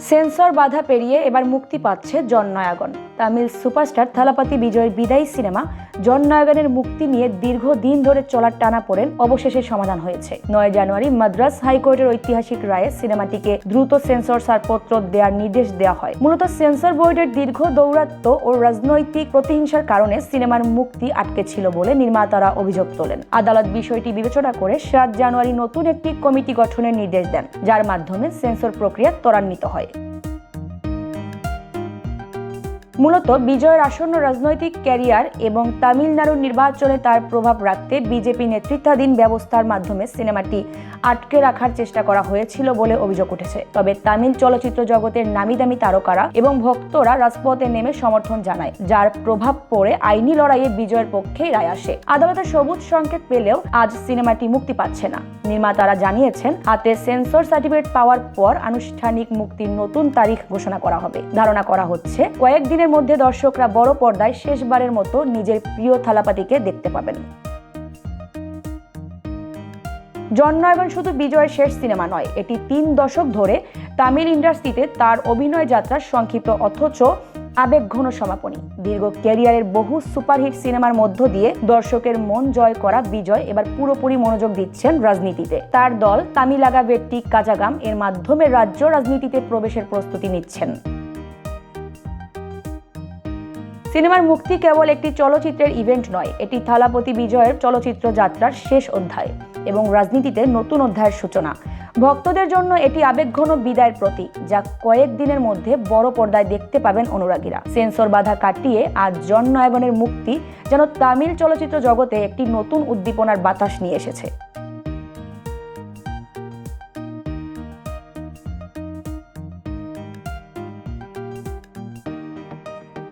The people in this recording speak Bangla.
সেন্সর বাধা পেরিয়ে এবার মুক্তি পাচ্ছে জননায়গন। তামিল সুপারস্টার থালাপতি বিজয়ের বিদায়ী সিনেমা জননায়গনের মুক্তি নিয়ে দীর্ঘদিন ধরে চলার টানাপোড়েন অবশেষে সমাধান হয়েছে। 9 জানুয়ারি মাদ্রাজ হাইকোর্টের ঐতিহাসিক রায়ে সিনেমাটিকে দ্রুত সেন্সর ছাড়পত্র দেওয়ার নির্দেশ দেওয়া হয়। মূলত সেন্সর বোর্ডের দীর্ঘ দৌরাত্ম্য ও রাজনৈতিক প্রতিহিংসার কারণে সিনেমার মুক্তি আটকে ছিল বলে নির্মাতারা অভিযোগ তোলেন। আদালত বিষয়টি বিবেচনা করে 7 জানুয়ারি নতুন একটি কমিটি গঠনের নির্দেশ দেন, যার মাধ্যমে সেন্সর প্রক্রিয়া ত্বরান্বিত হয়। মূলত বিজয়ের আসন্ন রাজনৈতিক ক্যারিয়ার এবং তামিলনাড়ুর নির্বাচনে তার প্রভাব রাখতে বিজেপি নেতৃত্বাধীন ব্যবস্থার মাধ্যমে সিনেমাটি আটকে রাখার চেষ্টা করা হয়েছিল বলে অভিযোগ উঠেছে। তবে তামিল চলচ্চিত্র জগতের নামিদামি তারকারা এবং ভক্তরা রাজপথে নেমে সমর্থন জানায়, যার প্রভাব পড়ে আইনি লড়াইয়ে বিজয়ের পক্ষেই রায় আসে। আদালতের সবুজ সংকেত পেলেও আজ সিনেমাটি মুক্তি পাচ্ছে না। নির্মাতারা জানিয়েছেন, হাতে সেন্সর সার্টিফিকেট পাওয়ার পর আনুষ্ঠানিক মুক্তির নতুন তারিখ ঘোষণা করা হবে। ধারণা করা হচ্ছে কয়েকদিনের মধ্যে দর্শকরা বড় পর্দায় শেষবারের মতো নিজের প্রিয় থালাপতিকে দেখতে পাবেন। জননায়গন শুধু বিজয়ের শেষ সিনেমা নয়, এটি 3 দশক ধরে তামিল ইন্ডাস্ট্রিতে তার অভিনয় যাত্রার সংক্ষিপ্ত অথচ আবেগঘন সমাপনী। দীর্ঘ ক্যারিয়ারের বহু সুপারহিট সিনেমার মধ্য দিয়ে দর্শকের মন জয় করা বিজয় এবার পুরোপুরি মনোযোগ দিচ্ছেন রাজনীতিতে। তার দল তামিলাগা ভেট্টি কাজাগাম এর মাধ্যমে রাজ্য রাজনীতিতে প্রবেশের প্রস্তুতি নিচ্ছেন। সিনেমার মুক্তি কেবল একটি চলচ্চিত্রের ইভেন্ট নয়, এটি থালাপতি বিজয়ের চলচ্চিত্র যাত্রার শেষ অধ্যায় এবং রাজনীতিতে নতুন অধ্যায়ের সূচনা। ভক্তদের জন্য এটি আবেগঘন বিদায়ের প্রতীক, যা কয়েকদিনের মধ্যে বড় পর্দায় দেখতে পাবেন অনুরাগীরা। সেন্সর বাধা কাটিয়ে আজ জননায়গনের মুক্তি যেন তামিল চলচ্চিত্র জগতে একটি নতুন উদ্দীপনার বাতাস নিয়ে এসেছে।